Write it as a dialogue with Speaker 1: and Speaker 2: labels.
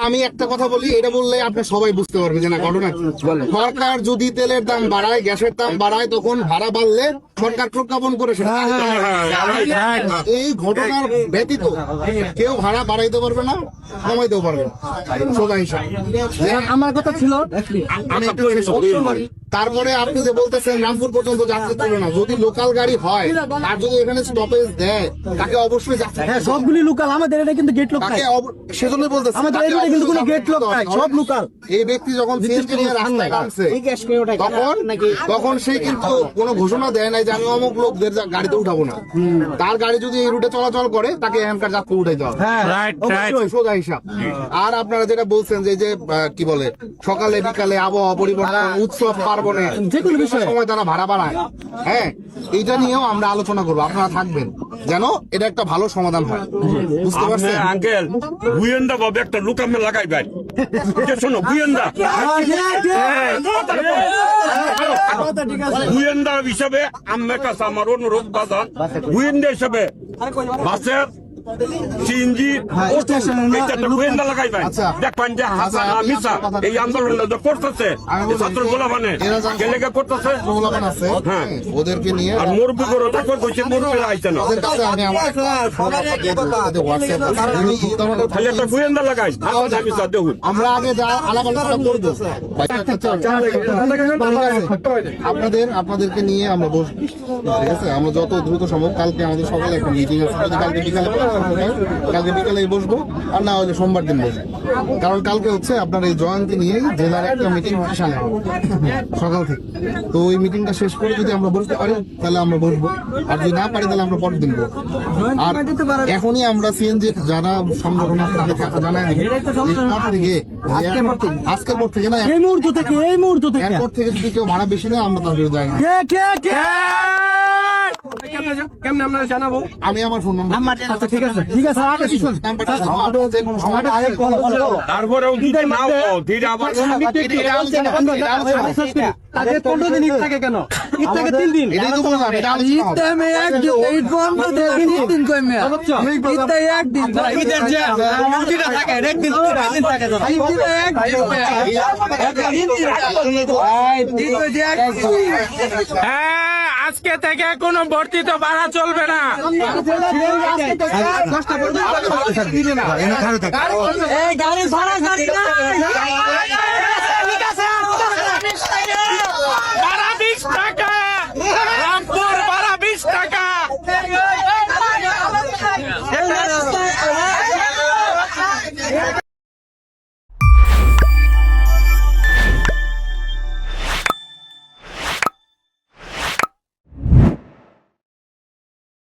Speaker 1: আমি একটা কথা বলি, এটা বললে আপনি সবাই বুঝতে পারবে যে না ঘটনা কি। সরকার যদি তেলের দাম বাড়ায়, গ্যাসের দাম বাড়ায়, তখন ভাড়া বাড়লে সরকার প্রজ্ঞাপন করে সেটা। এই ঘটনার ব্যতীত কেউ ভাড়া বাড়াইতে পারবে না, কমাইতেও পারবে না, সোজা হিসাব।
Speaker 2: আমার কথা ছিল
Speaker 1: আমি একটু তারপরে আপনি যে বলতেছেন রামপুর পর্যন্ত যাত্রী তুলে না, যদি লোকাল গাড়ি হয় আর যদি এখানে স্টপেজ দেয় তাকে অবশ্যই যাত্রী,
Speaker 2: হ্যাঁ সবগুলি লোকাল, আমাদের এটা কিন্তু গেট লোক নাই,
Speaker 1: সেজন্য বলতেছি
Speaker 2: আমাদের এই রুটে কিন্তু কোনো গেট লোক নাই, সব লোকাল।
Speaker 1: এই ব্যক্তি যখন সিএনজি নিয়ে রাস্তায় নামছে তখন সে কিন্তু কোনো ঘোষণা দেয় নাই যে আমি অমুক লোকদের গাড়িতে উঠাবো না। তার গাড়ি যদি এই রুটে চলাচল করে তাকে এখানকার যাত্রী উঠাইতে হবে, সোজা হিসাব। আর আপনারা যেটা বলছেন যে কি বলে সকালে বিকালে আবহাওয়া পরিবর্তন, উৎসব পার্বণে
Speaker 2: যেকোনো বিষয়ে
Speaker 1: সময় তারা ভাড়া বাড়ায়, হ্যাঁ এইটা নিয়েও আমরা আলোচনা করবো। আপনারা থাকবেন যেন এটা একটা ভালো সমাধান হয়, বুঝতে পারছেন?
Speaker 3: আঙ্কেল গুয়েন্দা ভাবে একটা লুকামে লাগাই ভাই, শোনো গুয়েন্দা গুয়েন্দা হিসাবে আমার কাছে আমার অনুরোধ বাজান, গুয়েন্দা হিসাবে বাসের সিএনজি গোয়েন্দা লাগাই ভাই, দেখবেন যে হাসা মিশা এই আন্দোলনটা করতেছে ছাত্র গোলাপানে গেলেগে করতেছে,
Speaker 1: হ্যাঁ ওদেরকে নিয়ে
Speaker 3: আর মুরব্বী করে তারপর কইছে মুরব্বীরা আইছে না, খালি একটা গোয়েন্দা লাগাই মিশা দেখুন।
Speaker 1: আমরা আগে যা আলাপ আলোচনা করবো আপনাদেরকে নিয়ে আমরা বসবো, ঠিক আছে? আমরা যত দ্রুত সম্ভব, কালকে আমাদের সকালে একটা মিটিং আছে, কালকে বিকালে বসবো, আর না হলে সোমবার দিন বসবো। কারণ কালকে হচ্ছে আপনার এই জয়ন্তী নিয়ে জেলার একটা মিটিং বিশাল সকাল থেকে, তো ওই মিটিংটা শেষ করে যদি আমরা বসতে পারি তাহলে আমরা বসবো, আর যদি না পারি তাহলে আমরা পরের দিন বসবো। আর এখনই আমরা সিএনজি যারা সংগঠন জানাই আজকের পর থেকে না,
Speaker 2: এই মুহূর্ত থেকে
Speaker 1: এরপর থেকে যদি কেউ ভাড়া বেশি নেয় আমরা তার বিরুদ্ধে যাই না।
Speaker 3: কেমন আমরা জানাবো,
Speaker 1: আমি আমার ফোন নাম্বার
Speaker 2: ঠিক আছে
Speaker 3: তারপরেও যদি না ধীরে আবার
Speaker 2: 15 দিন ঈদ থাকে কেন? ঈদ থাকে 3 দিন।
Speaker 4: আজকে থেকে কোনো বর্ধিত ভাড়া চলবে না।
Speaker 2: গাড়ি ভাড়া